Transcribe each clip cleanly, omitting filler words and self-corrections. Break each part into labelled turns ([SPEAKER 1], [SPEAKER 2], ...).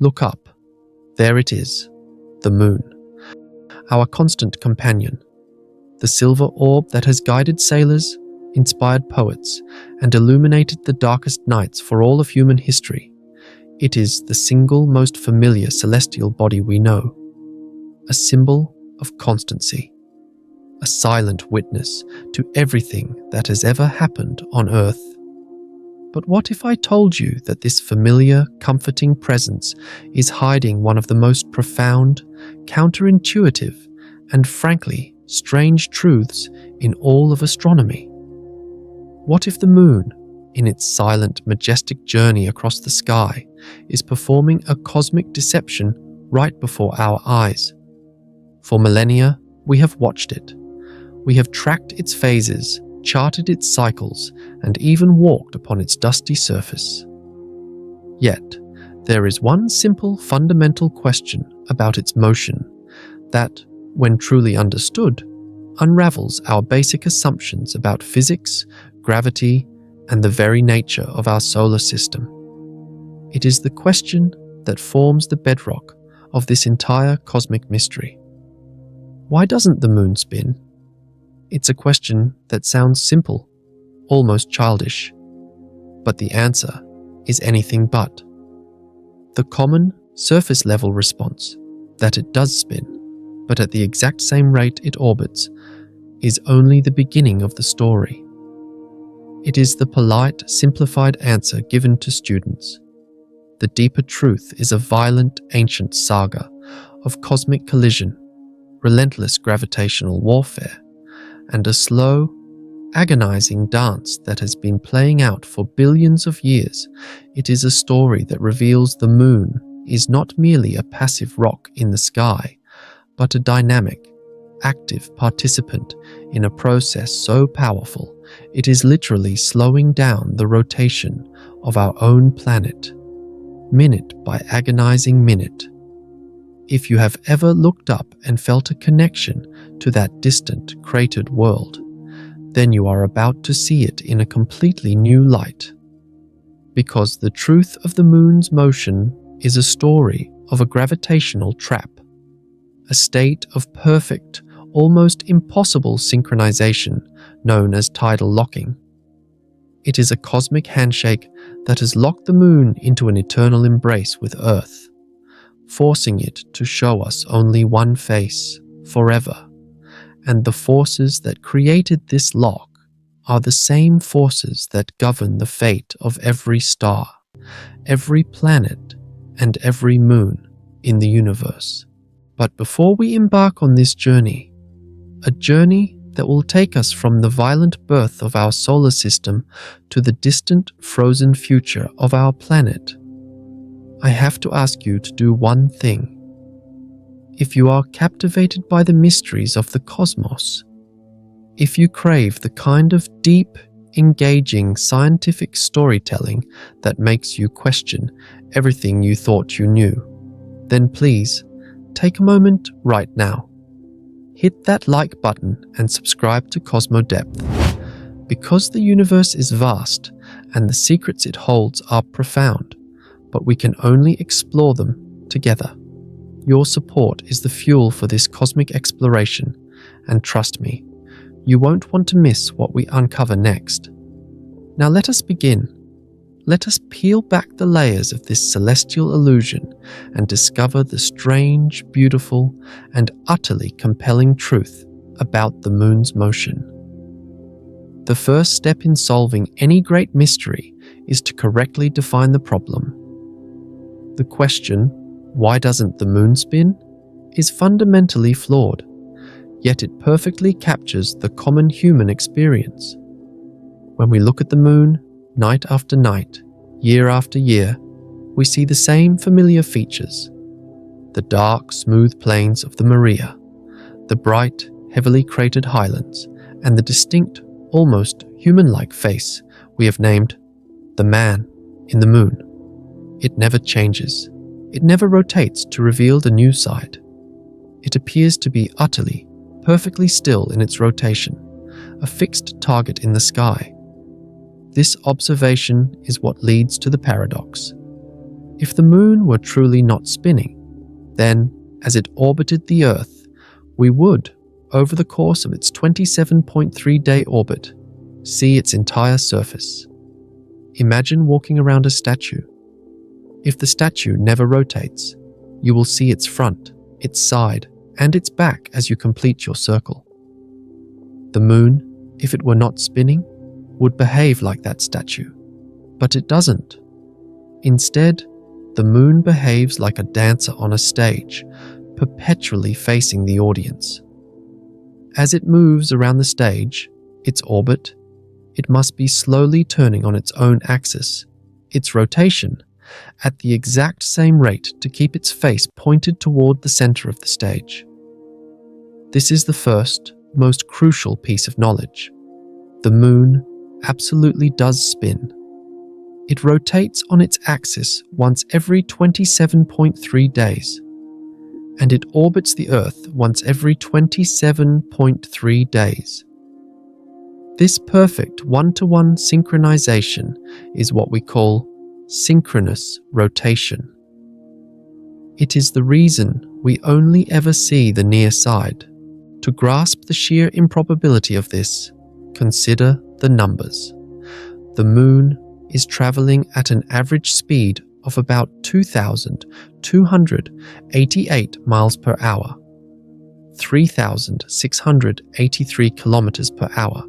[SPEAKER 1] Look up. There it is, the moon, our constant companion, the silver orb that has guided sailors, inspired poets, and illuminated the darkest nights for all of human history. It is the single most familiar celestial body we know, a symbol of constancy, a silent witness to everything that has ever happened on Earth. But what if I told you that this familiar, comforting presence is hiding one of the most profound, counterintuitive, and frankly, strange truths in all of astronomy? What if the moon, in its silent, majestic journey across the sky, is performing a cosmic deception right before our eyes? For millennia, we have watched it. We have tracked its phases, charted its cycles, and even walked upon its dusty surface. Yet, there is one simple, fundamental question about its motion that, when truly understood, unravels our basic assumptions about physics, gravity, and the very nature of our solar system. It is the question that forms the bedrock of this entire cosmic mystery. Why doesn't the moon spin? It's a question that sounds simple, almost childish, but the answer is anything but. The common, surface-level response, that it does spin, but at the exact same rate it orbits, is only the beginning of the story. It is the polite, simplified answer given to students. The deeper truth is a violent, ancient saga of cosmic collision, relentless gravitational warfare, and a slow, agonizing dance that has been playing out for billions of years. It is a story that reveals the moon is not merely a passive rock in the sky, but a dynamic, active participant in a process so powerful it is literally slowing down the rotation of our own planet, minute by agonizing minute. If you have ever looked up and felt a connection to that distant, cratered world, then you are about to see it in a completely new light. Because the truth of the moon's motion is a story of a gravitational trap, a state of perfect, almost impossible synchronization known as tidal locking. It is a cosmic handshake that has locked the moon into an eternal embrace with Earth, forcing it to show us only one face, forever. And the forces that created this lock are the same forces that govern the fate of every star, every planet, and every moon in the universe. But before we embark on this journey, a journey that will take us from the violent birth of our solar system to the distant, frozen future of our planet, I have to ask you to do one thing. If you are captivated by the mysteries of the cosmos, if you crave the kind of deep, engaging scientific storytelling that makes you question everything you thought you knew, then please take a moment right now. Hit that like button and subscribe to Cosmo Depth. Because the universe is vast and the secrets it holds are profound, but we can only explore them together. Your support is the fuel for this cosmic exploration, and trust me, you won't want to miss what we uncover next. Now let us begin. Let us peel back the layers of this celestial illusion and discover the strange, beautiful, and utterly compelling truth about the moon's motion. The first step in solving any great mystery is to correctly define the problem. The question, why doesn't the moon spin, is fundamentally flawed, yet it perfectly captures the common human experience. When we look at the moon, night after night, year after year, we see the same familiar features. The dark, smooth plains of the Maria, the bright, heavily cratered highlands, and the distinct, almost human-like face we have named the man in the moon. It never changes. It never rotates to reveal the new side. It appears to be utterly, perfectly still in its rotation, a fixed target in the sky. This observation is what leads to the paradox. If the moon were truly not spinning, then, as it orbited the Earth, we would, over the course of its 27.3-day orbit, see its entire surface. Imagine walking around a statue. If the statue never rotates, you will see its front, its side, and its back as you complete your circle. The moon, if it were not spinning, would behave like that statue, but it doesn't. Instead, the moon behaves like a dancer on a stage, perpetually facing the audience. As it moves around the stage, its orbit, it must be slowly turning on its own axis, its rotation, at the exact same rate to keep its face pointed toward the center of the stage. This is the first, most crucial piece of knowledge. The moon absolutely does spin. It rotates on its axis once every 27.3 days, and it orbits the Earth once every 27.3 days. This perfect one-to-one synchronization is what we call synchronous rotation. It is the reason we only ever see the near side. To grasp the sheer improbability of this, consider the numbers. The moon is traveling at an average speed of about 2,288 miles per hour, 3,683 kilometers per hour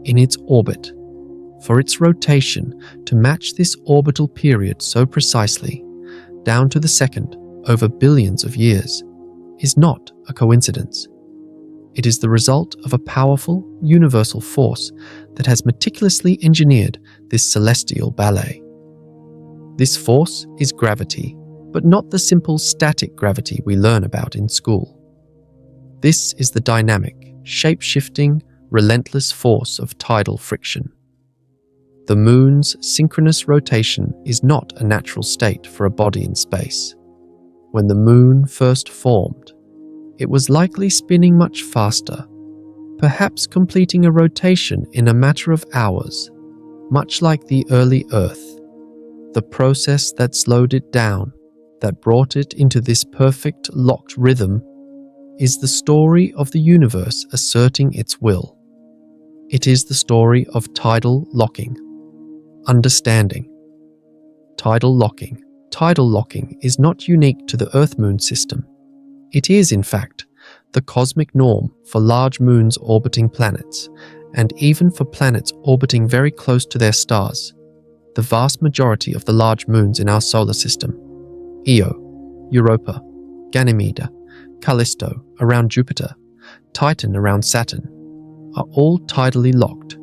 [SPEAKER 1] in its orbit. For its rotation to match this orbital period so precisely, down to the second, over billions of years, is not a coincidence. It is the result of a powerful, universal force that has meticulously engineered this celestial ballet. This force is gravity, but not the simple static gravity we learn about in school. This is the dynamic, shape-shifting, relentless force of tidal friction. The moon's synchronous rotation is not a natural state for a body in space. When the moon first formed, it was likely spinning much faster, perhaps completing a rotation in a matter of hours, much like the early Earth. The process that slowed it down, that brought it into this perfect locked rhythm, is the story of the universe asserting its will. It is the story of tidal locking. Understanding. Tidal locking. Tidal locking is not unique to the Earth-Moon system. It is, in fact, the cosmic norm for large moons orbiting planets, and even for planets orbiting very close to their stars. The vast majority of the large moons in our solar system, Io, Europa, Ganymede, Callisto around Jupiter, Titan around Saturn, are all tidally locked.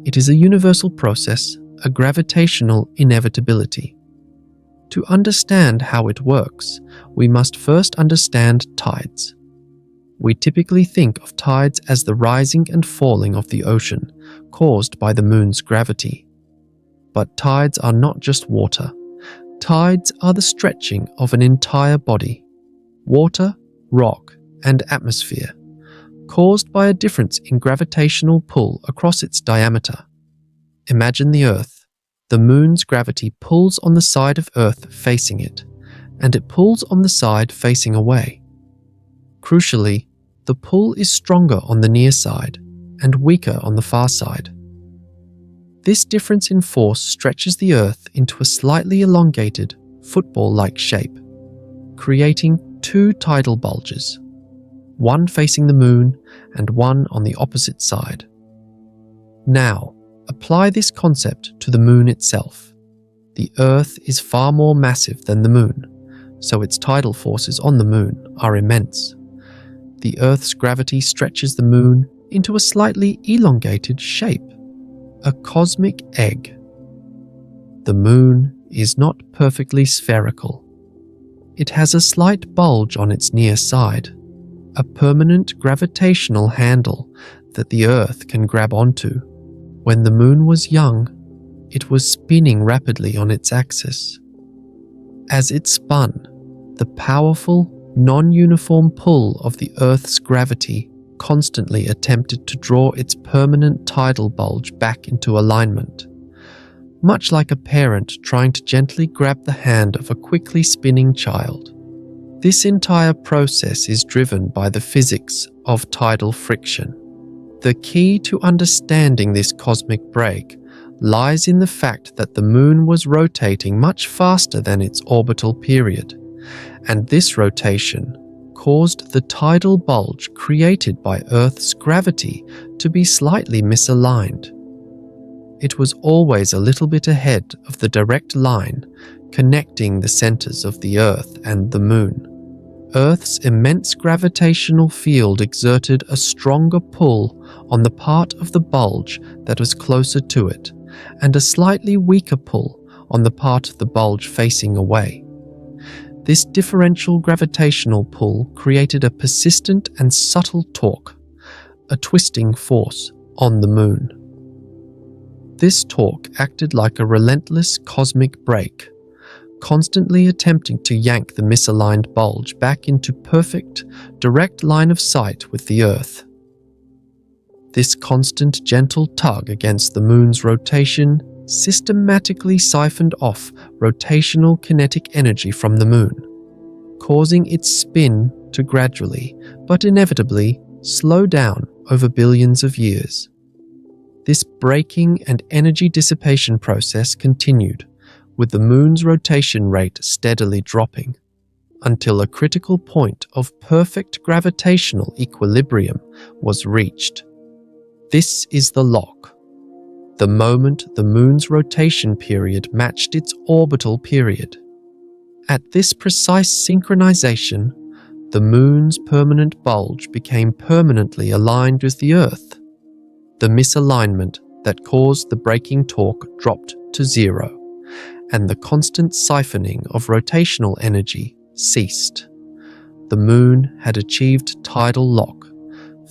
[SPEAKER 1] It is a universal process, a gravitational inevitability. To understand how it works, we must first understand tides. We typically think of tides as the rising and falling of the ocean, caused by the moon's gravity. But tides are not just water. Tides are the stretching of an entire body, water, rock, and atmosphere, caused by a difference in gravitational pull across its diameter. Imagine the Earth. The moon's gravity pulls on the side of Earth facing it, and it pulls on the side facing away. Crucially, the pull is stronger on the near side and weaker on the far side. This difference in force stretches the Earth into a slightly elongated, football-like shape, creating two tidal bulges, one facing the moon and one on the opposite side. Now, apply this concept to the moon itself. The Earth is far more massive than the moon, so its tidal forces on the moon are immense. The Earth's gravity stretches the moon into a slightly elongated shape, a cosmic egg. The moon is not perfectly spherical. It has a slight bulge on its near side, a permanent gravitational handle that the Earth can grab onto. When the moon was young, it was spinning rapidly on its axis. As it spun, the powerful, non-uniform pull of the Earth's gravity constantly attempted to draw its permanent tidal bulge back into alignment. much like a parent trying to gently grab the hand of a quickly spinning child. This entire process is driven by the physics of tidal friction. The key to understanding this cosmic break lies in the fact that the Moon was rotating much faster than its orbital period, and this rotation caused the tidal bulge created by Earth's gravity to be slightly misaligned. It was always a little bit ahead of the direct line connecting the centers of the Earth and the Moon. Earth's immense gravitational field exerted a stronger pull on the part of the bulge that was closer to it, and a slightly weaker pull on the part of the bulge facing away. This differential gravitational pull created a persistent and subtle torque, a twisting force on the Moon. This torque acted like a relentless cosmic brake, constantly attempting to yank the misaligned bulge back into perfect, direct line of sight with the Earth. This constant, gentle tug against the Moon's rotation systematically siphoned off rotational kinetic energy from the Moon, causing its spin to gradually, but inevitably, slow down over billions of years. This braking and energy dissipation process continued, with the Moon's rotation rate steadily dropping, until a critical point of perfect gravitational equilibrium was reached. This is the lock, the moment the Moon's rotation period matched its orbital period. At this precise synchronization, the Moon's permanent bulge became permanently aligned with the Earth. The misalignment that caused the braking torque dropped to zero, and the constant siphoning of rotational energy ceased. The Moon had achieved tidal lock,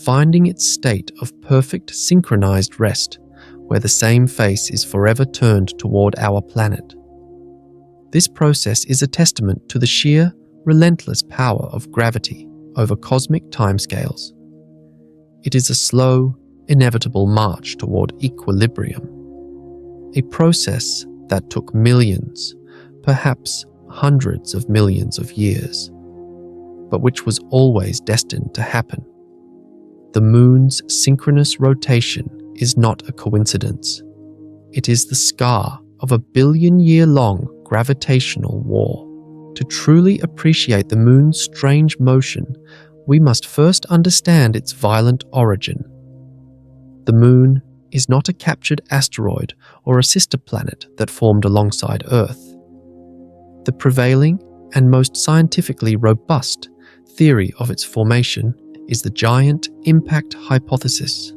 [SPEAKER 1] finding its state of perfect synchronized rest, where the same face is forever turned toward our planet. This process is a testament to the sheer, relentless power of gravity over cosmic timescales. It is a slow, inevitable march toward equilibrium, a process that took millions, perhaps hundreds of millions of years, but which was always destined to happen. The Moon's synchronous rotation is not a coincidence. It is the scar of a billion-year-long gravitational war. To truly appreciate the Moon's strange motion, we must first understand its violent origin. The Moon is not a captured asteroid or a sister planet that formed alongside Earth. The prevailing and most scientifically robust theory of its formation is the giant impact hypothesis,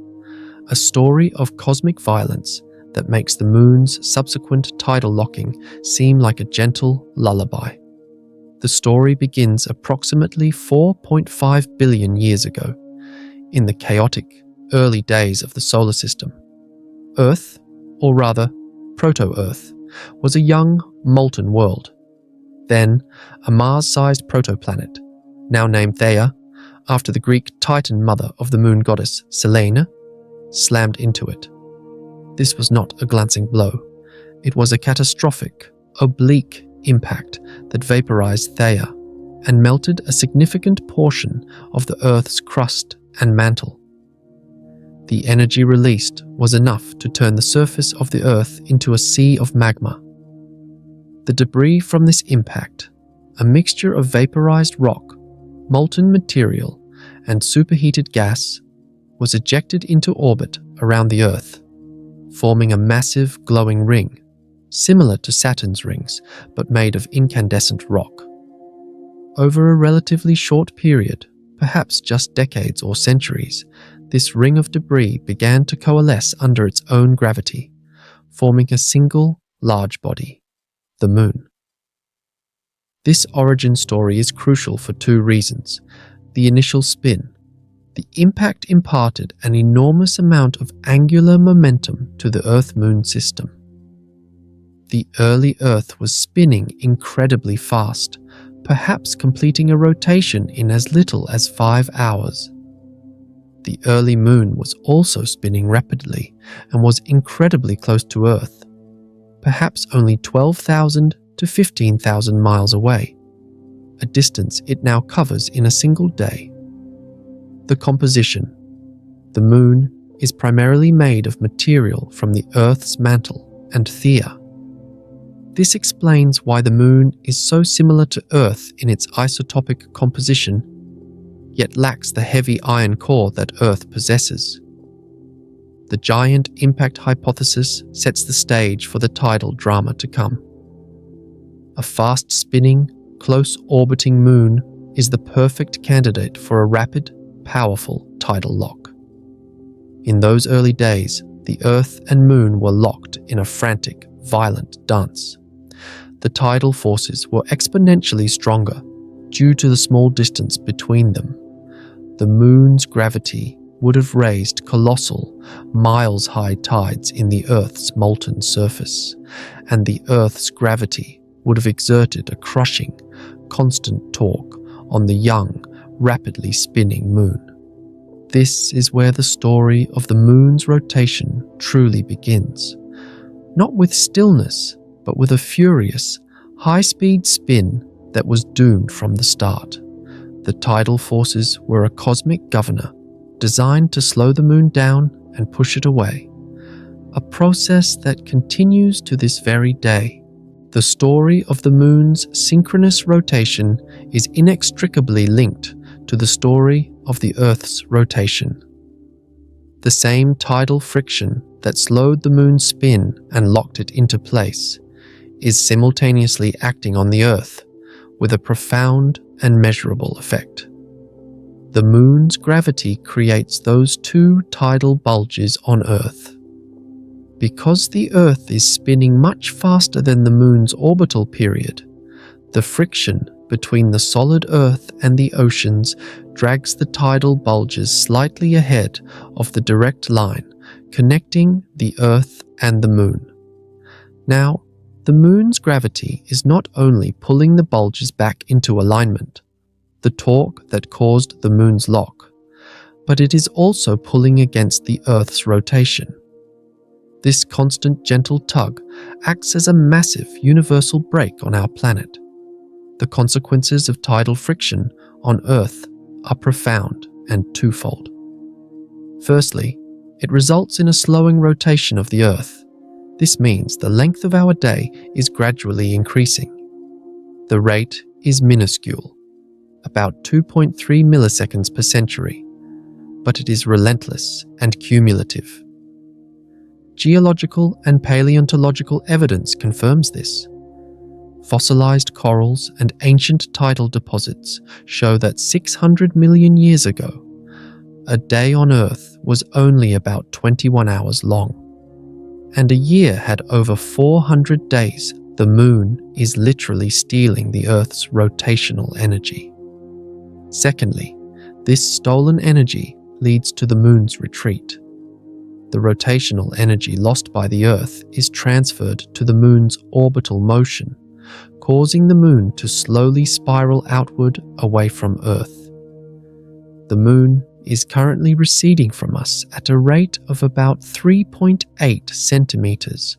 [SPEAKER 1] a story of cosmic violence that makes the Moon's subsequent tidal locking seem like a gentle lullaby. The story begins approximately 4.5 billion years ago, in the chaotic, early days of the solar system. Earth, or rather, proto-Earth, was a young, molten world. Then, a Mars-sized protoplanet, now named Theia, after the Greek Titan mother of the moon goddess Selene, slammed into it. This was not a glancing blow. It was a catastrophic, oblique impact that vaporized Theia and melted a significant portion of the Earth's crust and mantle. The energy released was enough to turn the surface of the Earth into a sea of magma. The debris from this impact, a mixture of vaporized rock, molten material, and superheated gas, was ejected into orbit around the Earth, forming a massive glowing ring, similar to Saturn's rings, but made of incandescent rock. Over a relatively short period, perhaps just decades or centuries, this ring of debris began to coalesce under its own gravity, forming a single, large body, the Moon. This origin story is crucial for two reasons. The initial spin. The impact imparted an enormous amount of angular momentum to the Earth-Moon system. The early Earth was spinning incredibly fast, perhaps completing a rotation in as little as 5 hours. The early Moon was also spinning rapidly and was incredibly close to Earth, perhaps only 12,000 to 15,000 miles away, a distance it now covers in a single day. The composition. The Moon is primarily made of material from the Earth's mantle and Theia. This explains why the Moon is so similar to Earth in its isotopic composition, yet lacks the heavy iron core that Earth possesses. The giant impact hypothesis sets the stage for the tidal drama to come. A fast-spinning, close-orbiting moon is the perfect candidate for a rapid, powerful tidal lock. In those early days, the Earth and Moon were locked in a frantic, violent dance. The tidal forces were exponentially stronger due to the small distance between them. The Moon's gravity would have raised colossal, miles-high tides in the Earth's molten surface, and the Earth's gravity would have exerted a crushing, constant torque on the young, rapidly spinning Moon. This is where the story of the Moon's rotation truly begins, not with stillness, but with a furious, high-speed spin that was doomed from the start. The tidal forces were a cosmic governor, designed to slow the Moon down and push it away, a process that continues to this very day. The story of the Moon's synchronous rotation is inextricably linked to the story of the Earth's rotation. The same tidal friction that slowed the Moon's spin and locked it into place is simultaneously acting on the Earth with a profound and measurable effect. The Moon's gravity creates those two tidal bulges on Earth. Because the Earth is spinning much faster than the Moon's orbital period, the friction between the solid Earth and the oceans drags the tidal bulges slightly ahead of the direct line connecting the Earth and the Moon. Now, the Moon's gravity is not only pulling the bulges back into alignment, the torque that caused the Moon's lock, but it is also pulling against the Earth's rotation. This constant gentle tug acts as a massive universal brake on our planet. The consequences of tidal friction on Earth are profound and twofold. Firstly, it results in a slowing rotation of the Earth. This means the length of our day is gradually increasing. The rate is minuscule, about 2.3 milliseconds per century, but it is relentless and cumulative. Geological and paleontological evidence confirms this. Fossilized corals and ancient tidal deposits show that 600 million years ago, a day on Earth was only about 21 hours long, and a year had over 400 days. The Moon is literally stealing the Earth's rotational energy. Secondly, this stolen energy leads to the Moon's retreat. The rotational energy lost by the Earth is transferred to the Moon's orbital motion, causing the Moon to slowly spiral outward away from Earth. The Moon is currently receding from us at a rate of about 3.8 centimeters,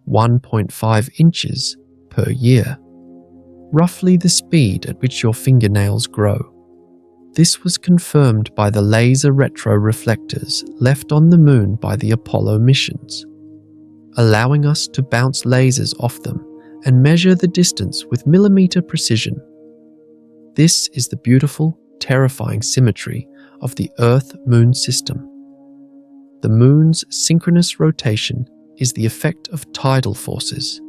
[SPEAKER 1] 1.5 inches per year, roughly the speed at which your fingernails grow. This was confirmed by the laser retroreflectors left on the Moon by the Apollo missions, allowing us to bounce lasers off them and measure the distance with millimeter precision. This is the beautiful, terrifying symmetry of the Earth-Moon system. The Moon's synchronous rotation is the effect of tidal forces,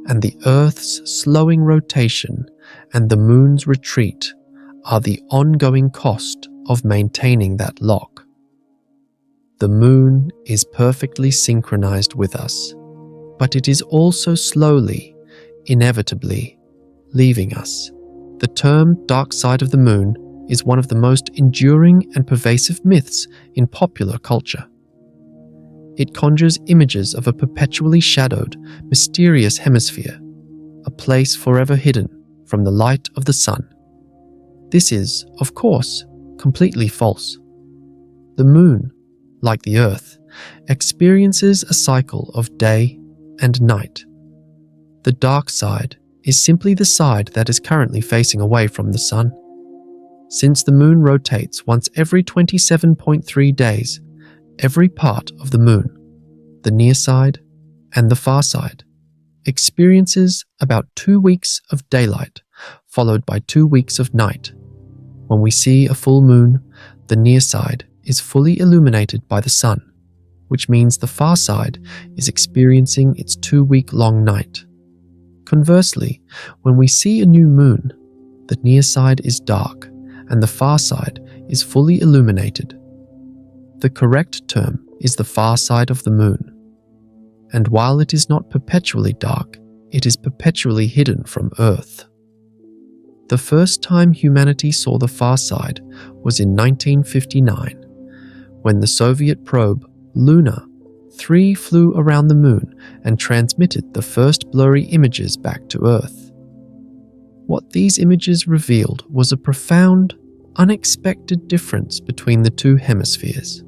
[SPEAKER 1] and the Earth's slowing rotation and the Moon's retreat are the ongoing cost of maintaining that lock. The Moon is perfectly synchronized with us, but it is also slowly, inevitably, leaving us. The term dark side of the Moon is one of the most enduring and pervasive myths in popular culture. It conjures images of a perpetually shadowed, mysterious hemisphere, a place forever hidden from the light of the sun. This is, of course, completely false. The Moon, like the Earth, experiences a cycle of day and night, The dark side is simply the side that is currently facing away from the sun. Since the moon rotates once every 27.3 days, every part of the moon, the near side and the far side, experiences about 2 weeks of daylight, followed by 2 weeks of night. When we see a full moon, the near side is fully illuminated by the sun, which means the far side is experiencing its 2-week-long night. Conversely, when we see a new moon, the near side is dark and the far side is fully illuminated. The correct term is the far side of the moon. And while it is not perpetually dark, it is perpetually hidden from Earth. The first time humanity saw the far side was in 1959, when the Soviet probe Luna 3 flew around the moon and transmitted the first blurry images back to Earth. What these images revealed was a profound, unexpected difference between the two hemispheres.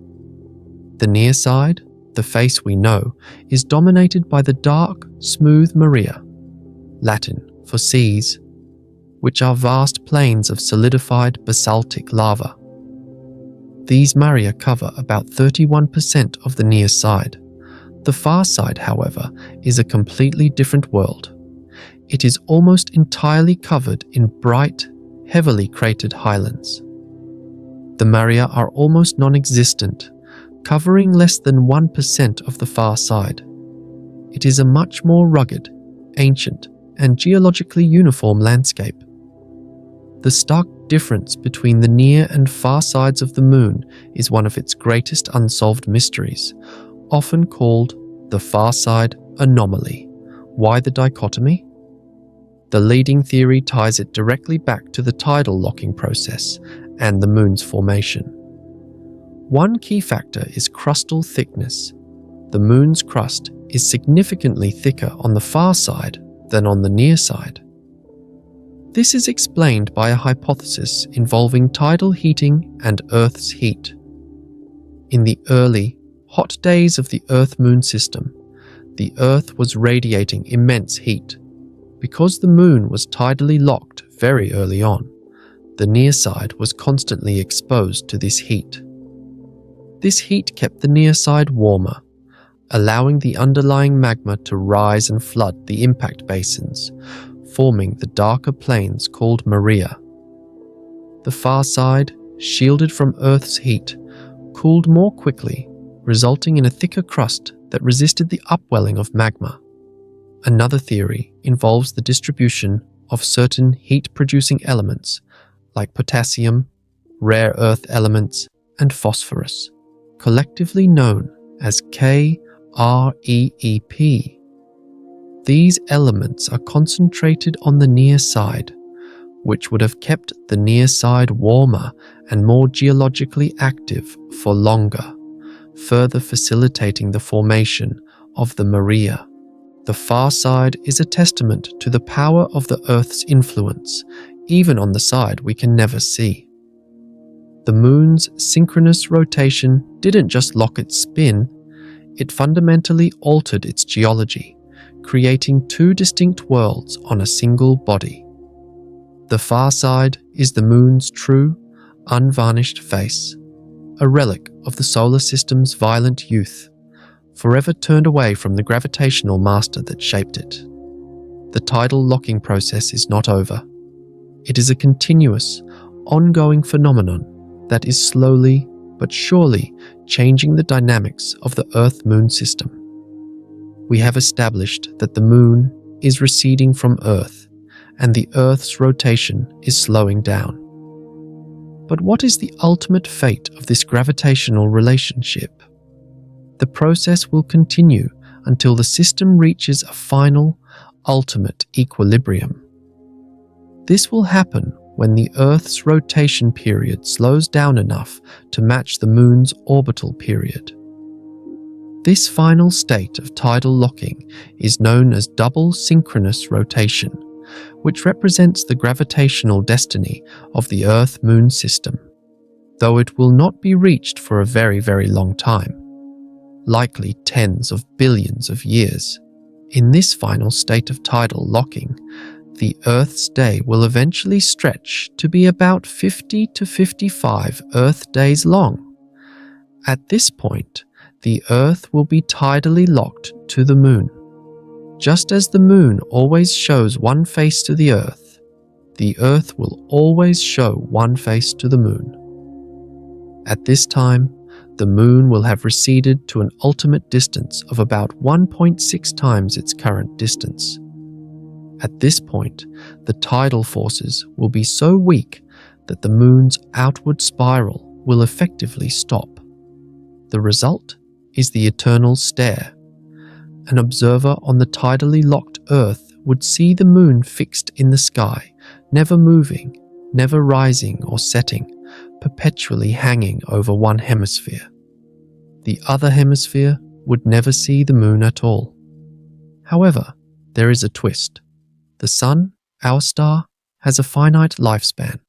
[SPEAKER 1] The near side, the face we know, is dominated by the dark, smooth maria, Latin for seas, which are vast plains of solidified basaltic lava. These maria cover about 31% of the near side. The far side, however, is a completely different world. It is almost entirely covered in bright, heavily cratered highlands. The maria are almost non-existent, covering less than 1% of the far side. It is a much more rugged, ancient, and geologically uniform landscape. The stark difference between the near and far sides of the moon is one of its greatest unsolved mysteries, often called the far side anomaly. Why the dichotomy? The leading theory ties it directly back to the tidal locking process and the moon's formation. One key factor is crustal thickness. The moon's crust is significantly thicker on the far side than on the near side. This is explained by a hypothesis involving tidal heating and Earth's heat. In the early, hot days of the Earth-Moon system, the Earth was radiating immense heat. Because the moon was tidally locked very early on, the near side was constantly exposed to this heat. This heat kept the near side warmer, allowing the underlying magma to rise and flood the impact basins, forming the darker plains called maria. The far side, shielded from Earth's heat, cooled more quickly, resulting in a thicker crust that resisted the upwelling of magma. Another theory involves the distribution of certain heat-producing elements like potassium, rare earth elements, and phosphorus, collectively known as KREEP. These elements are concentrated on the near side, which would have kept the near side warmer and more geologically active for longer, further facilitating the formation of the maria. The far side is a testament to the power of the Earth's influence, even on the side we can never see. The moon's synchronous rotation didn't just lock its spin, it fundamentally altered its geology, creating two distinct worlds on a single body. The far side is the moon's true, unvarnished face, a relic of the solar system's violent youth, forever turned away from the gravitational master that shaped it. The tidal locking process is not over. It is a continuous, ongoing phenomenon that is slowly but surely changing the dynamics of the Earth-Moon system. We have established that the moon is receding from Earth and the Earth's rotation is slowing down. But what is the ultimate fate of this gravitational relationship? The process will continue until the system reaches a final, ultimate equilibrium. This will happen when the Earth's rotation period slows down enough to match the moon's orbital period. This final state of tidal locking is known as double synchronous rotation, which represents the gravitational destiny of the Earth-Moon system, though it will not be reached for a very, very long time, likely tens of billions of years. In this final state of tidal locking, the Earth's day will eventually stretch to be about 50 to 55 Earth days long. At this point, the Earth will be tidally locked to the Moon. Just as the Moon always shows one face to the Earth will always show one face to the Moon. At this time, the Moon will have receded to an ultimate distance of about 1.6 times its current distance. At this point, the tidal forces will be so weak that the Moon's outward spiral will effectively stop. The result is the eternal stare. An observer on the tidally locked Earth would see the Moon fixed in the sky, never moving, never rising or setting, perpetually hanging over one hemisphere. The other hemisphere would never see the Moon at all. However, there is a twist. The Sun, our star, has a finite lifespan.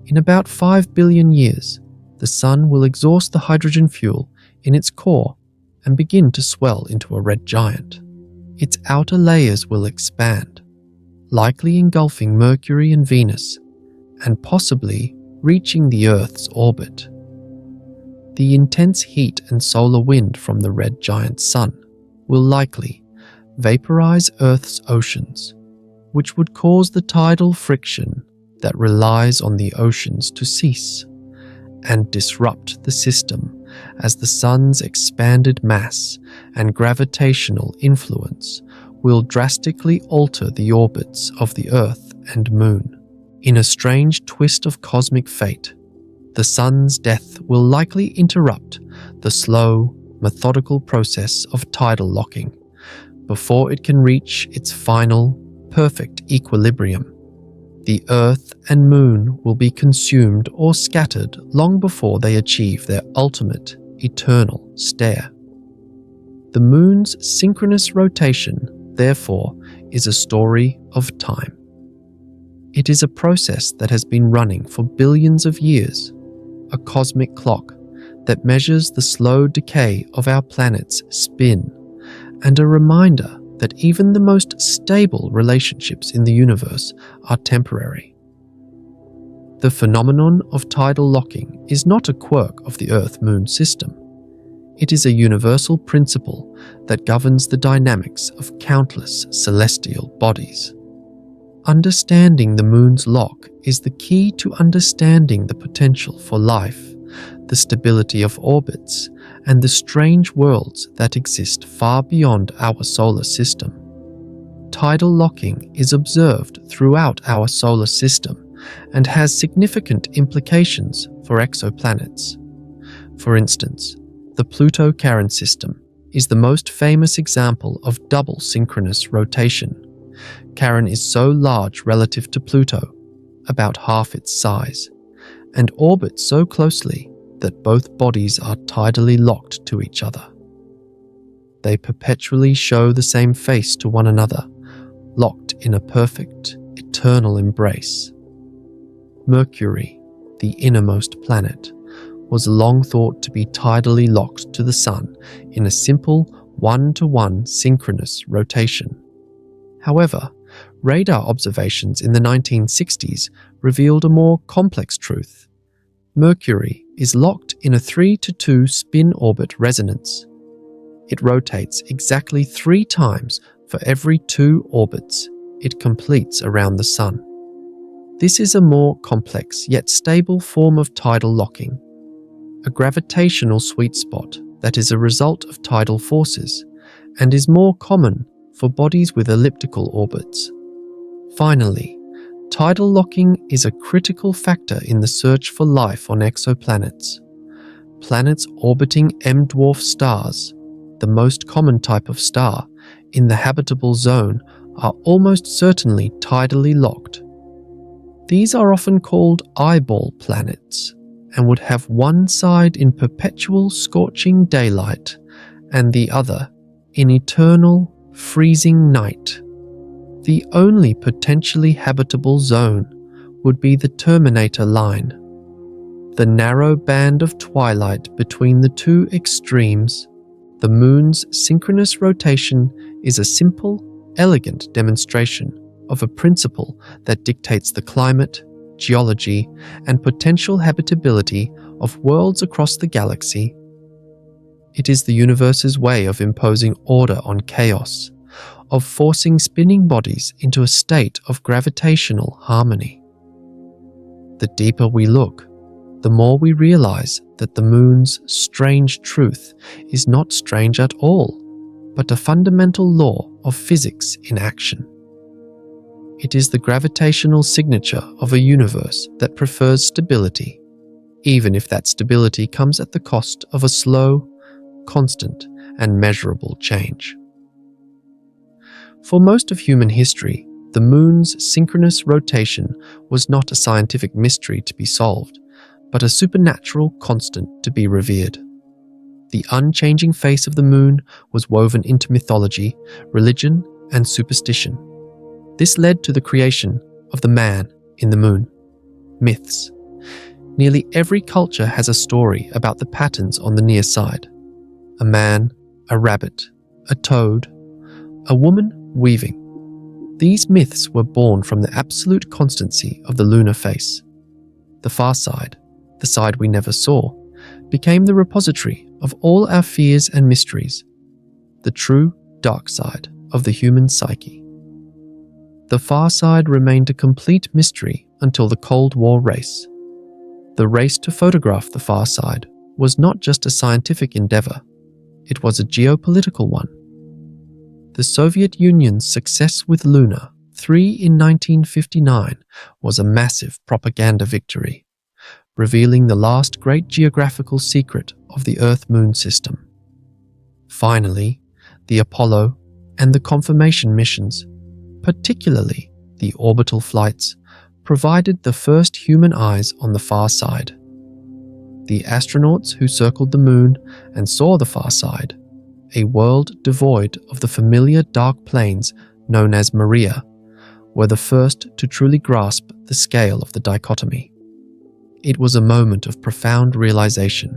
[SPEAKER 1] In about 5 billion years, the Sun will exhaust the hydrogen fuel in its core and begin to swell into a red giant. Its outer layers will expand, likely engulfing Mercury and Venus, and possibly reaching the Earth's orbit. The intense heat and solar wind from the red giant Sun will likely vaporize Earth's oceans, which would cause the tidal friction that relies on the oceans to cease, and disrupt the system as the Sun's expanded mass and gravitational influence will drastically alter the orbits of the Earth and Moon. In a strange twist of cosmic fate, the Sun's death will likely interrupt the slow, methodical process of tidal locking before it can reach its final, perfect equilibrium. The Earth and Moon will be consumed or scattered long before they achieve their ultimate, eternal stare. The Moon's synchronous rotation, therefore, is a story of time. It is a process that has been running for billions of years, a cosmic clock that measures the slow decay of our planet's spin, and a reminder that even the most stable relationships in the universe are temporary. The phenomenon of tidal locking is not a quirk of the Earth-Moon system. It is a universal principle that governs the dynamics of countless celestial bodies. Understanding the Moon's lock is the key to understanding the potential for life, the stability of orbits, and the strange worlds that exist far beyond our solar system. Tidal locking is observed throughout our solar system and has significant implications for exoplanets. For instance, the Pluto-Charon system is the most famous example of double synchronous rotation. Charon is so large relative to Pluto, about half its size, and orbits so closely that both bodies are tidally locked to each other. They perpetually show the same face to one another, locked in a perfect, eternal embrace. Mercury, the innermost planet, was long thought to be tidally locked to the Sun in a simple one-to-one synchronous rotation. However, radar observations in the 1960s revealed a more complex truth. Mercury is locked in a 3-to-2 spin-orbit resonance. It rotates exactly 3 times for every 2 orbits it completes around the Sun. This is a more complex yet stable form of tidal locking, a gravitational sweet spot that is a result of tidal forces and is more common for bodies with elliptical orbits. Finally, tidal locking is a critical factor in the search for life on exoplanets. Planets orbiting M-dwarf stars, the most common type of star, in the habitable zone are almost certainly tidally locked. These are often called eyeball planets and would have one side in perpetual scorching daylight and the other in eternal freezing night. The only potentially habitable zone would be the terminator line, the narrow band of twilight between the two extremes, The moon's synchronous rotation is a simple, elegant demonstration of a principle that dictates the climate, geology, and potential habitability of worlds across the galaxy. It is the universe's way of imposing order on chaos, of forcing spinning bodies into a state of gravitational harmony. The deeper we look, the more we realize that the moon's strange truth is not strange at all, but a fundamental law of physics in action. It is the gravitational signature of a universe that prefers stability, even if that stability comes at the cost of a slow, constant, and measurable change. For most of human history, the moon's synchronous rotation was not a scientific mystery to be solved, but a supernatural constant to be revered. The unchanging face of the moon was woven into mythology, religion, and superstition. This led to the creation of the man in the moon. Myths. Nearly every culture has a story about the patterns on the near side. A man, a rabbit, a toad, a woman weaving. These myths were born from the absolute constancy of the lunar face. The far side, the side we never saw, became the repository of all our fears and mysteries, the true dark side of the human psyche. The far side remained a complete mystery until the Cold War race. The race to photograph the far side was not just a scientific endeavor, it was a geopolitical one. The Soviet Union's success with Luna 3 in 1959 was a massive propaganda victory, revealing the last great geographical secret of the Earth-Moon system. Finally, the Apollo and the confirmation missions, particularly the orbital flights, provided the first human eyes on the far side. The astronauts who circled the moon and saw the far side, a world devoid of the familiar dark planes known as Maria, were the first to truly grasp the scale of the dichotomy. It was a moment of profound realization.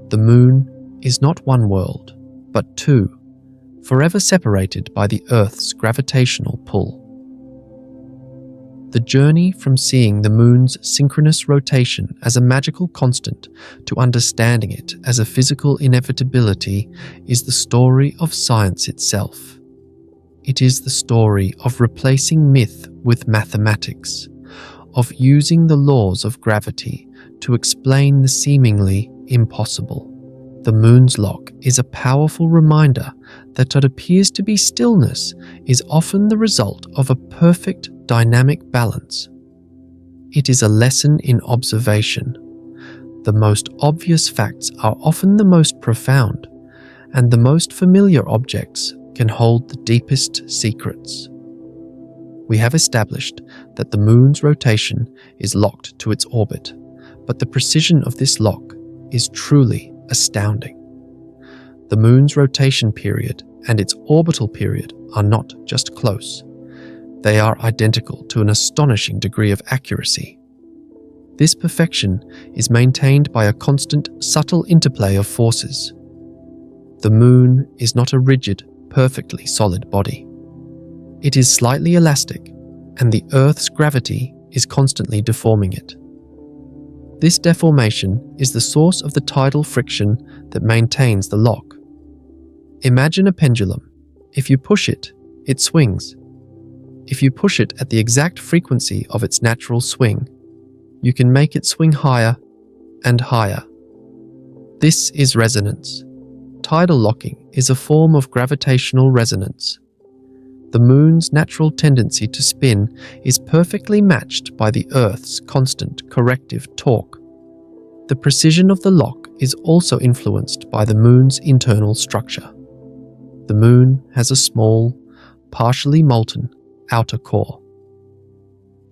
[SPEAKER 1] The moon is not one world, but two, forever separated by the Earth's gravitational pull. The journey from seeing the moon's synchronous rotation as a magical constant to understanding it as a physical inevitability is the story of science itself. It is the story of replacing myth with mathematics, of using the laws of gravity to explain the seemingly impossible. The moon's lock is a powerful reminder that what appears to be stillness is often the result of a perfect dynamic balance. It is a lesson in observation. The most obvious facts are often the most profound, and the most familiar objects can hold the deepest secrets. We have established that the moon's rotation is locked to its orbit, but the precision of this lock is truly astounding. The moon's rotation period and its orbital period are not just close. They are identical to an astonishing degree of accuracy. This perfection is maintained by a constant, subtle interplay of forces. The moon is not a rigid, perfectly solid body. It is slightly elastic, and the Earth's gravity is constantly deforming it. This deformation is the source of the tidal friction that maintains the lock. Imagine a pendulum. If you push it, it swings. If you push it at the exact frequency of its natural swing, you can make it swing higher and higher. This is resonance. Tidal locking is a form of gravitational resonance. The moon's natural tendency to spin is perfectly matched by the Earth's constant corrective torque. The precision of the lock is also influenced by the moon's internal structure. The moon has a small, partially molten outer core.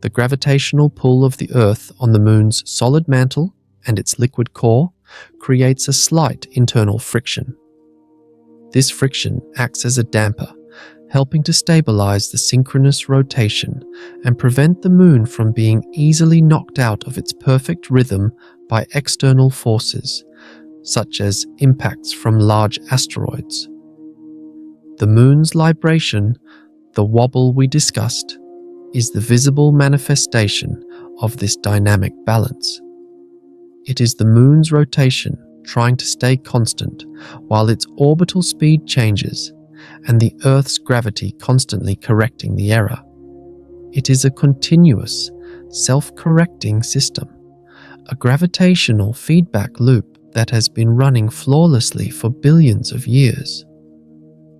[SPEAKER 1] The gravitational pull of the Earth on the moon's solid mantle and its liquid core creates a slight internal friction. This friction acts as a damper, helping to stabilize the synchronous rotation and prevent the moon from being easily knocked out of its perfect rhythm by external forces, such as impacts from large asteroids. The moon's libration, the wobble we discussed, is the visible manifestation of this dynamic balance. It is the moon's rotation trying to stay constant while its orbital speed changes, and the Earth's gravity constantly correcting the error. It is a continuous, self-correcting system, a gravitational feedback loop that has been running flawlessly for billions of years.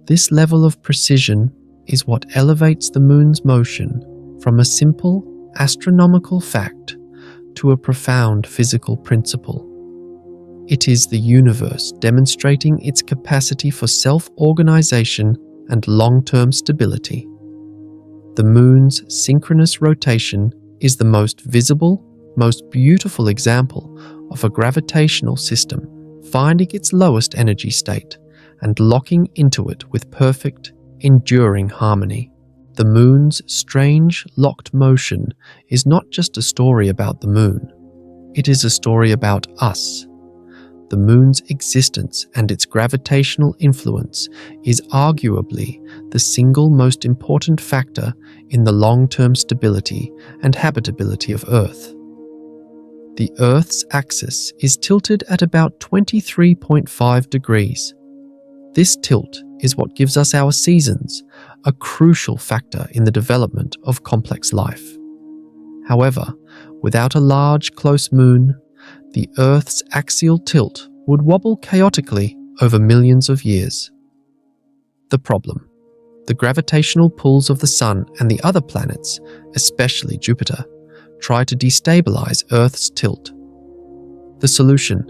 [SPEAKER 1] This level of precision is what elevates the moon's motion from a simple astronomical fact to a profound physical principle. It is the universe demonstrating its capacity for self-organization and long-term stability. The moon's synchronous rotation is the most visible, most beautiful example of a gravitational system finding its lowest energy state and locking into it with perfect, enduring harmony. The moon's strange, locked motion is not just a story about the moon. It is a story about us. The moon's existence and its gravitational influence is arguably the single most important factor in the long-term stability and habitability of Earth. The Earth's axis is tilted at about 23.5 degrees. This tilt is what gives us our seasons, a crucial factor in the development of complex life. However, without a large, close moon, the Earth's axial tilt would wobble chaotically over millions of years. The problem: the gravitational pulls of the Sun and the other planets, especially Jupiter, try to destabilize Earth's tilt. The solution: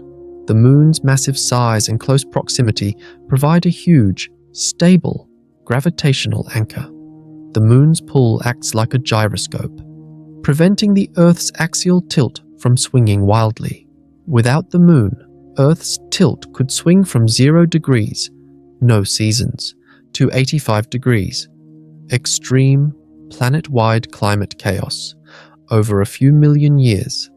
[SPEAKER 1] the Moon's massive size and close proximity provide a huge, stable, gravitational anchor. The Moon's pull acts like a gyroscope, preventing the Earth's axial tilt from swinging wildly. Without the Moon, Earth's tilt could swing from 0 degrees, no seasons, to 85 degrees, extreme, planet-wide climate chaos, over a few million years.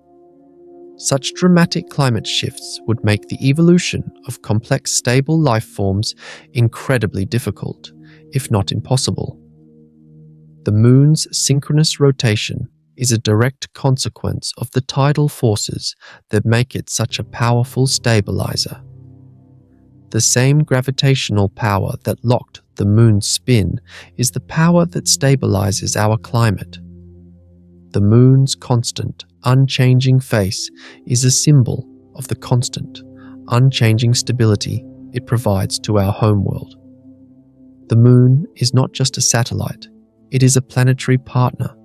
[SPEAKER 1] Such dramatic climate shifts would make the evolution of complex, stable life forms incredibly difficult, if not impossible. The Moon's synchronous rotation is a direct consequence of the tidal forces that make it such a powerful stabilizer. The same gravitational power that locked the Moon's spin is the power that stabilizes our climate. The Moon's constant, unchanging face is a symbol of the constant, unchanging stability it provides to our homeworld. The Moon is not just a satellite, it is a planetary partner,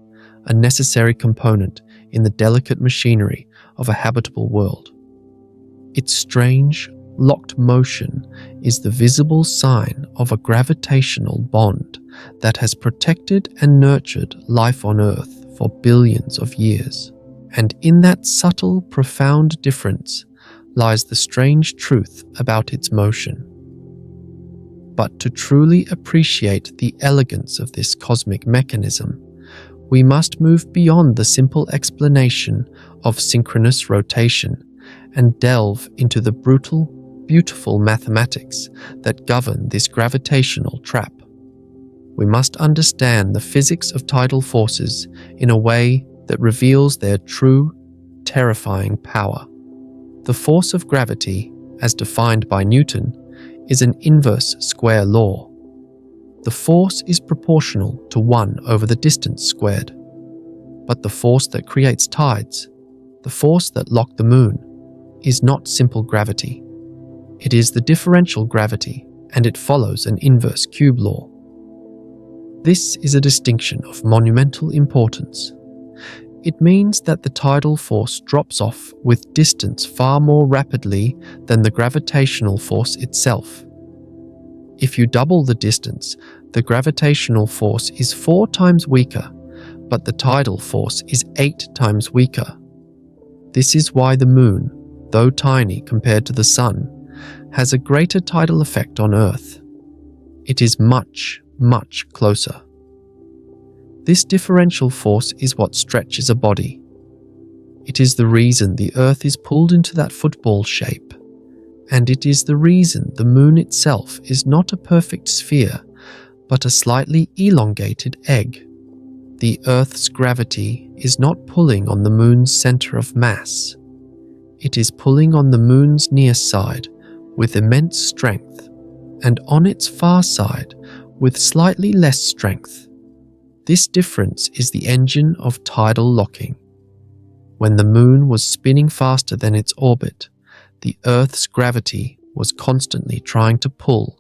[SPEAKER 1] a necessary component in the delicate machinery of a habitable world. Its strange, locked motion is the visible sign of a gravitational bond that has protected and nurtured life on Earth for billions of years. And in that subtle, profound difference lies the strange truth about its motion. But to truly appreciate the elegance of this cosmic mechanism, we must move beyond the simple explanation of synchronous rotation and delve into the brutal, beautiful mathematics that govern this gravitational trap. We must understand the physics of tidal forces in a way that reveals their true, terrifying power. The force of gravity, as defined by Newton, is an inverse square law. The force is proportional to 1 over the distance squared. But the force that creates tides, the force that locked the Moon, is not simple gravity. It is the differential gravity, and it follows an inverse cube law. This is a distinction of monumental importance. It means that the tidal force drops off with distance far more rapidly than the gravitational force itself. If you double the distance, the gravitational force is 4 times weaker, but the tidal force is 8 times weaker. This is why the Moon, though tiny compared to the Sun, has a greater tidal effect on Earth. It is much, much closer. This differential force is what stretches a body. It is the reason the Earth is pulled into that football shape, and it is the reason the moon itself is not a perfect sphere, but a slightly elongated egg. The Earth's gravity is not pulling on the moon's center of mass. It is pulling on the moon's near side with immense strength, and on its far side with slightly less strength. This difference is the engine of tidal locking. When the moon was spinning faster than its orbit, the Earth's gravity was constantly trying to pull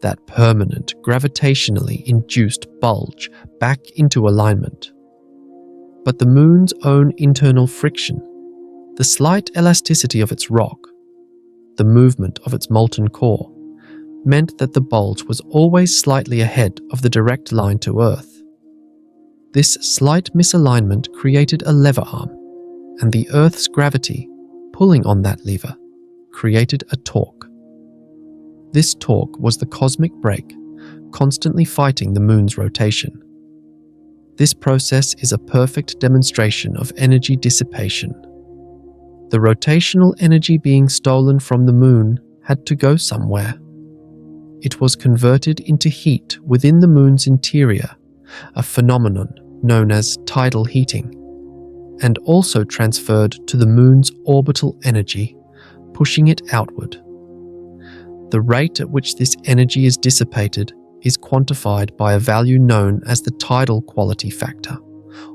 [SPEAKER 1] that permanent gravitationally induced bulge back into alignment. But the moon's own internal friction, the slight elasticity of its rock, the movement of its molten core, meant that the bulge was always slightly ahead of the direct line to Earth. This slight misalignment created a lever arm, and the Earth's gravity, pulling on that lever, created a torque. This torque was the cosmic brake, constantly fighting the moon's rotation. This process is a perfect demonstration of energy dissipation. The rotational energy being stolen from the moon had to go somewhere. It was converted into heat within the moon's interior, a phenomenon known as tidal heating, and also transferred to the moon's orbital energy, pushing it outward. The rate at which this energy is dissipated is quantified by a value known as the tidal quality factor,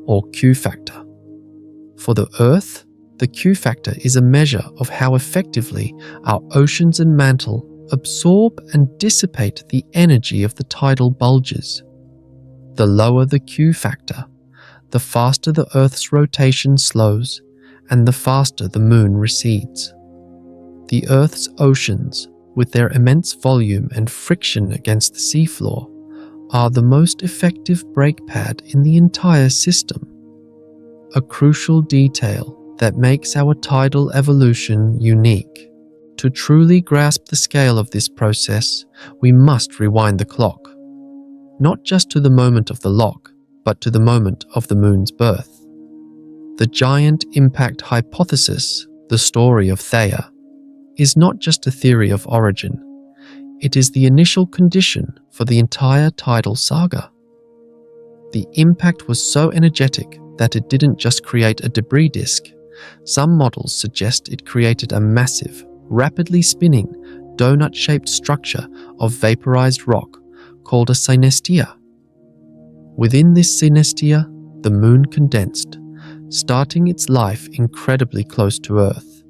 [SPEAKER 1] or Q factor. For the Earth, the Q factor is a measure of how effectively our oceans and mantle absorb and dissipate the energy of the tidal bulges. The lower the Q factor, the faster the Earth's rotation slows and the faster the moon recedes. The Earth's oceans, with their immense volume and friction against the seafloor, are the most effective brake pad in the entire system. A crucial detail that makes our tidal evolution unique. To truly grasp the scale of this process, we must rewind the clock, not just to the moment of the lock, but to the moment of the moon's birth. The giant impact hypothesis, the story of Theia, is not just a theory of origin. It is the initial condition for the entire tidal saga. The impact was so energetic that it didn't just create a debris disk. Some models suggest it created a massive, rapidly spinning, donut-shaped structure of vaporized rock called a synestia. Within this synestia, the moon condensed, starting its life incredibly close to Earth,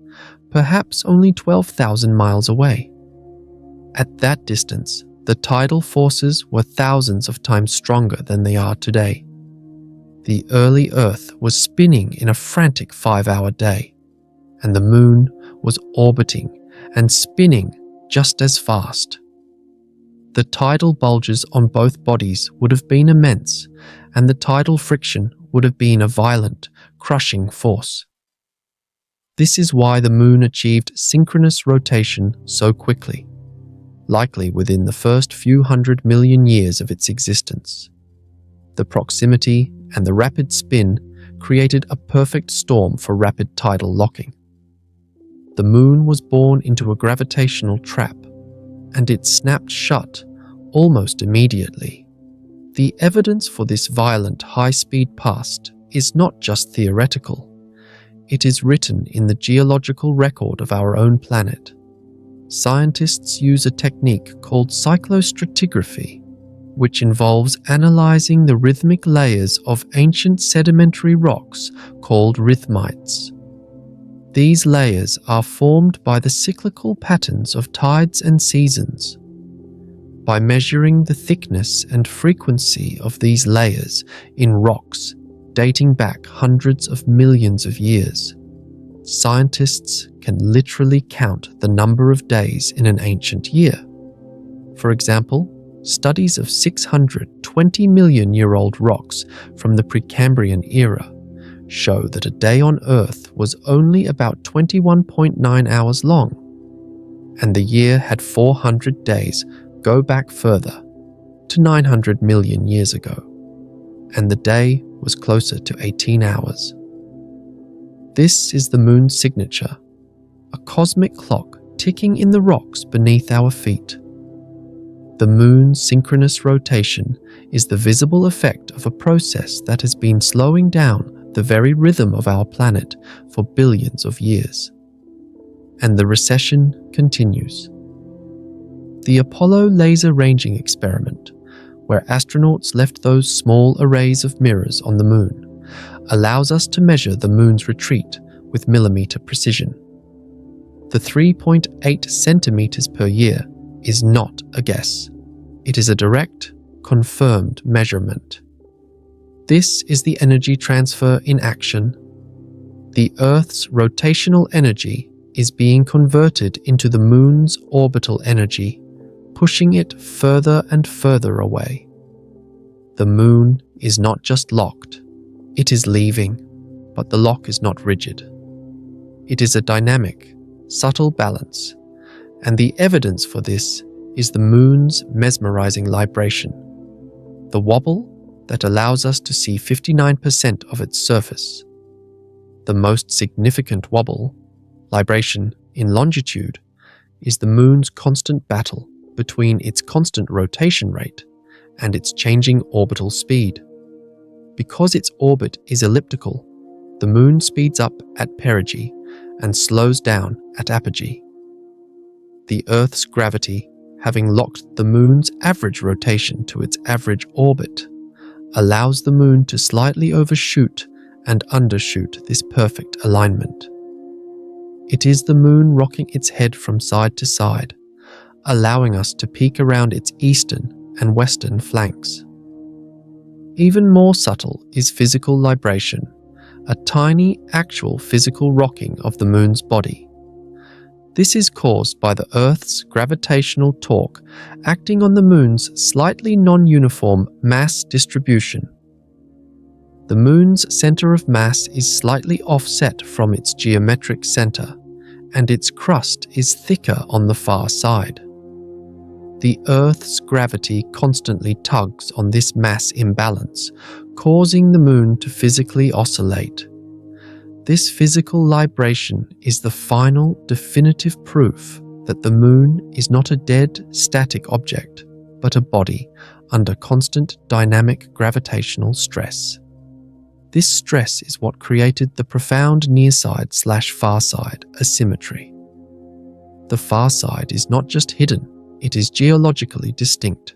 [SPEAKER 1] perhaps only 12,000 miles away. At that distance, the tidal forces were thousands of times stronger than they are today. The early Earth was spinning in a frantic 5-hour day, and the moon was orbiting and spinning just as fast. The tidal bulges on both bodies would have been immense, and the tidal friction would have been a violent, crushing force. This is why the moon achieved synchronous rotation so quickly, likely within the first few 100 million years of its existence. The proximity and the rapid spin created a perfect storm for rapid tidal locking. The moon was born into a gravitational trap, and it snapped shut almost immediately. The evidence for this violent high-speed past is not just theoretical. It is written in the geological record of our own planet. Scientists use a technique called cyclostratigraphy, which involves analyzing the rhythmic layers of ancient sedimentary rocks called rhythmites. These layers are formed by the cyclical patterns of tides and seasons. By measuring the thickness and frequency of these layers in rocks dating back hundreds of millions of years, scientists can literally count the number of days in an ancient year. For example, studies of 620 million-year-old rocks from the Precambrian era show that a day on Earth was only about 21.9 hours long, and the year had 400 days go back further to 900 million years ago, and the day was closer to 18 hours. This is the moon's signature, a cosmic clock ticking in the rocks beneath our feet. The moon's synchronous rotation is the visible effect of a process that has been slowing down the very rhythm of our planet for billions of years. And the recession continues. The Apollo laser ranging experiment, where astronauts left those small arrays of mirrors on the moon, allows us to measure the moon's retreat with millimeter precision. The 3.8 centimeters per year is not a guess. It is a direct, confirmed measurement. This is the energy transfer in action. The Earth's rotational energy is being converted into the moon's orbital energy, pushing it further and further away. The moon is not just locked, it is leaving, but the lock is not rigid. It is a dynamic, subtle balance, and the evidence for this is the moon's mesmerizing libration, the wobble that allows us to see 59% of its surface. The most significant wobble, libration in longitude, is the moon's constant battle between its constant rotation rate and its changing orbital speed. Because its orbit is elliptical, the moon speeds up at perigee and slows down at apogee. The Earth's gravity, having locked the moon's average rotation to its average orbit, allows the moon to slightly overshoot and undershoot this perfect alignment. It is the moon rocking its head from side to side, allowing us to peek around its eastern and western flanks. Even more subtle is physical libration, a tiny actual physical rocking of the moon's body. This is caused by the Earth's gravitational torque acting on the moon's slightly non-uniform mass distribution. The moon's center of mass is slightly offset from its geometric center, and its crust is thicker on the far side. The Earth's gravity constantly tugs on this mass imbalance, causing the moon to physically oscillate. This physical libration is the final, definitive proof that the moon is not a dead, static object, but a body under constant dynamic gravitational stress. This stress is what created the profound near-side/far side asymmetry. The far side is not just hidden, it is geologically distinct.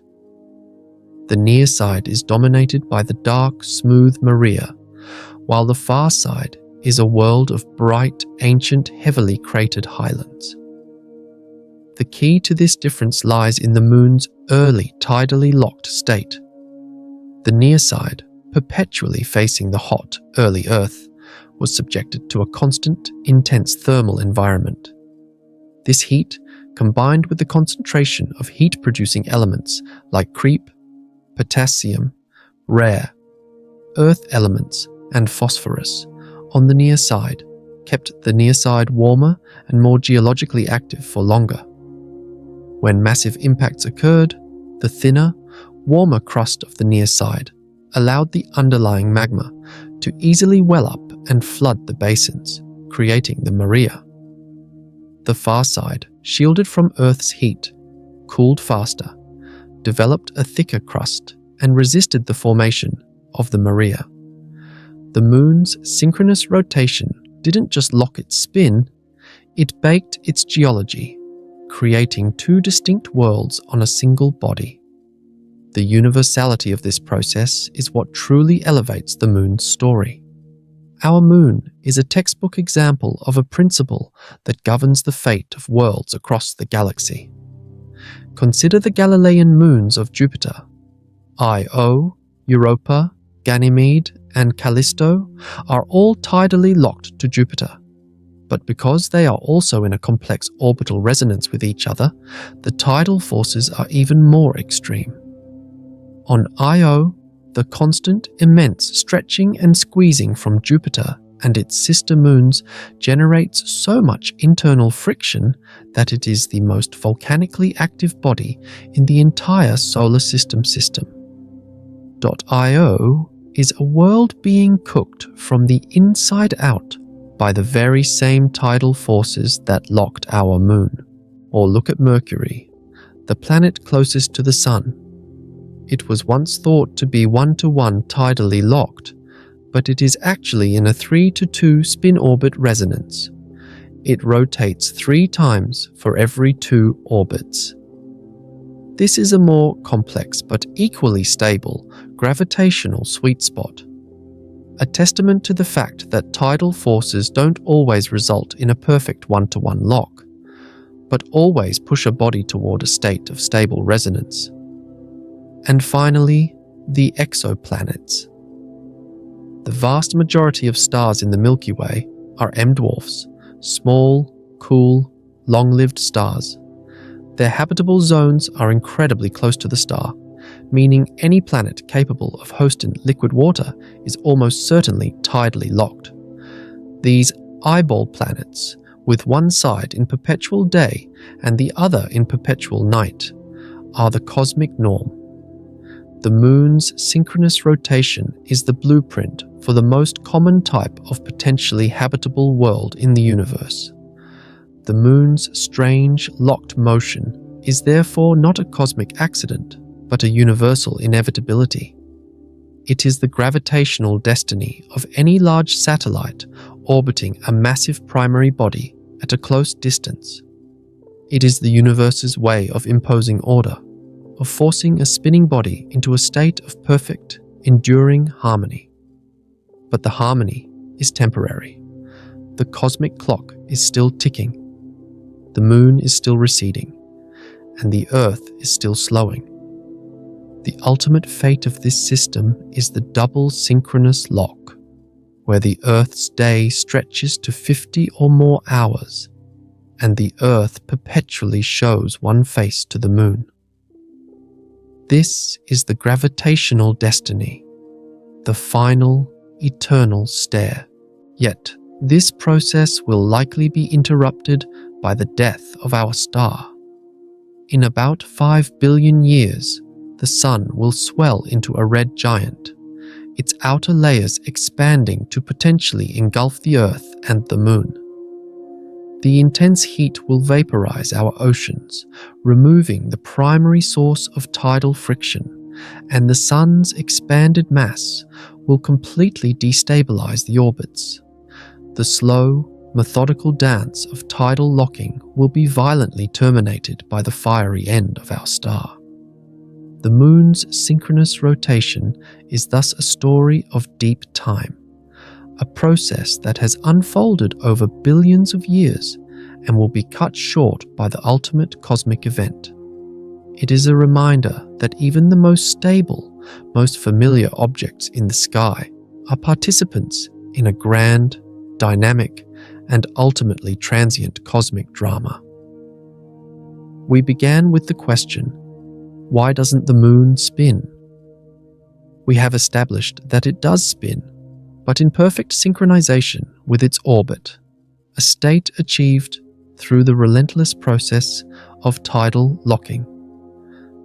[SPEAKER 1] The near side is dominated by the dark, smooth Maria, while the far side is a world of bright, ancient, heavily cratered highlands. The key to this difference lies in the moon's early, tidally locked state. The near side, perpetually facing the hot, early Earth, was subjected to a constant, intense thermal environment. This heat, combined with the concentration of heat-producing elements like creep, potassium, rare, earth elements, and phosphorus on the near side, kept the near side warmer and more geologically active for longer. When massive impacts occurred, the thinner, warmer crust of the near side allowed the underlying magma to easily well up and flood the basins, creating the Maria. The far side, shielded from Earth's heat, cooled faster, developed a thicker crust, and resisted the formation of the Maria. The moon's synchronous rotation didn't just lock its spin, it baked its geology, creating two distinct worlds on a single body. The universality of this process is what truly elevates the moon's story. Our moon is a textbook example of a principle that governs the fate of worlds across the galaxy. Consider the Galilean moons of Jupiter. Io, Europa, Ganymede, and Callisto are all tidally locked to Jupiter. But because they are also in a complex orbital resonance with each other, the tidal forces are even more extreme. On Io, the constant, immense stretching and squeezing from Jupiter and its sister moons generates so much internal friction that it is the most volcanically active body in the entire solar system. Io is a world being cooked from the inside out by the very same tidal forces that locked our moon. Or look at Mercury, the planet closest to the Sun. It was once thought to be 1-to-1 tidally locked, but it is actually in a 3-to-2 spin-orbit resonance. It rotates 3 times for every 2 orbits. This is a more complex but equally stable gravitational sweet spot, a testament to the fact that tidal forces don't always result in a perfect 1-to-1 lock, but always push a body toward a state of stable resonance. And finally, the exoplanets. The vast majority of stars in the Milky Way are M-dwarfs, small, cool, long-lived stars. Their habitable zones are incredibly close to the star, meaning any planet capable of hosting liquid water is almost certainly tidally locked. These eyeball planets, with one side in perpetual day and the other in perpetual night, are the cosmic norm. The Moon's synchronous rotation is the blueprint for the most common type of potentially habitable world in the universe. The Moon's strange, locked motion is therefore not a cosmic accident, but a universal inevitability. It is the gravitational destiny of any large satellite orbiting a massive primary body at a close distance. It is the universe's way of imposing order, of forcing a spinning body into a state of perfect, enduring harmony. But the harmony is temporary. The cosmic clock is still ticking. The Moon is still receding, and the Earth is still slowing. The ultimate fate of this system is the double synchronous lock, where the Earth's day stretches to 50 or more hours, and the Earth perpetually shows one face to the Moon. This is the gravitational destiny, the final, eternal stare. Yet, this process will likely be interrupted by the death of our star. In about 5 billion years, the Sun will swell into a red giant, its outer layers expanding to potentially engulf the Earth and the Moon. The intense heat will vaporize our oceans, removing the primary source of tidal friction, and the Sun's expanded mass will completely destabilize the orbits. The slow, methodical dance of tidal locking will be violently terminated by the fiery end of our star. The Moon's synchronous rotation is thus a story of deep time, a process that has unfolded over billions of years and will be cut short by the ultimate cosmic event. It is a reminder that even the most stable, most familiar objects in the sky are participants in a grand, dynamic, and ultimately transient cosmic drama. We began with the question, why doesn't the Moon spin? We have established that it does spin, but in perfect synchronization with its orbit, a state achieved through the relentless process of tidal locking.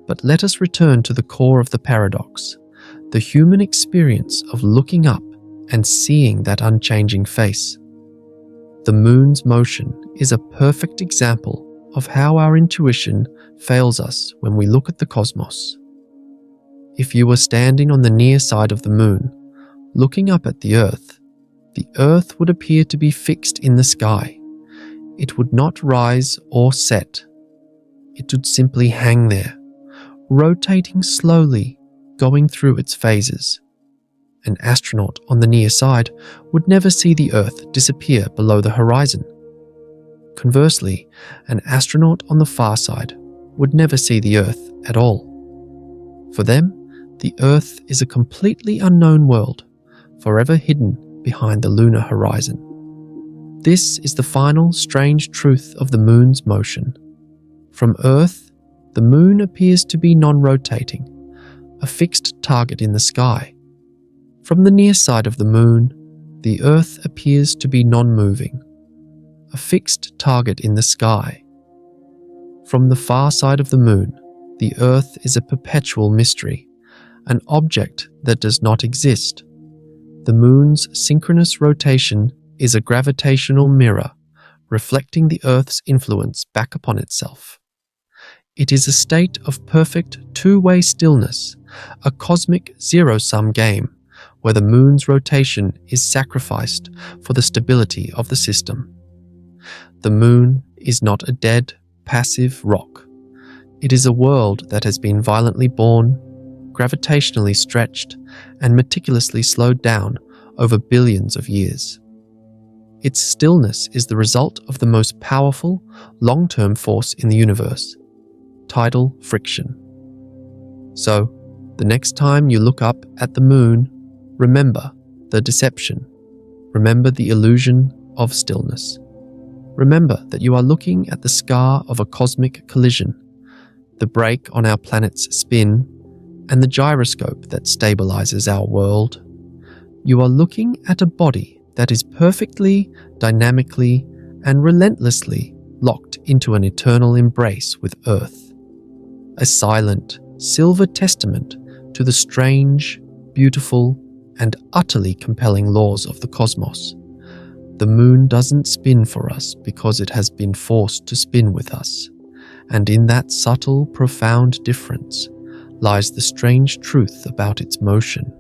[SPEAKER 1] But let us return to the core of the paradox, the human experience of looking up and seeing that unchanging face. The Moon's motion is a perfect example of how our intuition fails us when we look at the cosmos. If you were standing on the near side of the Moon, looking up at the Earth would appear to be fixed in the sky. It would not rise or set. It would simply hang there, rotating slowly, going through its phases. An astronaut on the near side would never see the Earth disappear below the horizon. Conversely, an astronaut on the far side would never see the Earth at all. For them, the Earth is a completely unknown world, forever hidden behind the lunar horizon. This is the final strange truth of the Moon's motion. From Earth, the Moon appears to be non-rotating, a fixed target in the sky. From the near side of the Moon, the Earth appears to be non-moving, a fixed target in the sky. From the far side of the Moon, the Earth is a perpetual mystery, an object that does not exist. The Moon's synchronous rotation is a gravitational mirror, reflecting the Earth's influence back upon itself. It is a state of perfect two-way stillness, a cosmic zero-sum game where the moon's rotation is sacrificed for the stability of the system. The moon is not a dead, passive rock. It is a world that has been violently born, gravitationally stretched, and meticulously slowed down over billions of years. Its stillness is the result of the most powerful, long-term force in the universe, tidal friction. So, the next time you look up at the moon, remember the deception. Remember the illusion of stillness. Remember that you are looking at the scar of a cosmic collision, the break on our planet's spin, and the gyroscope that stabilizes our world. You are looking at a body that is perfectly, dynamically, and relentlessly locked into an eternal embrace with Earth. A silent, silver testament to the strange, beautiful, and utterly compelling laws of the cosmos. The moon doesn't spin for us because it has been forced to spin with us, and in that subtle, profound difference lies the strange truth about its motion.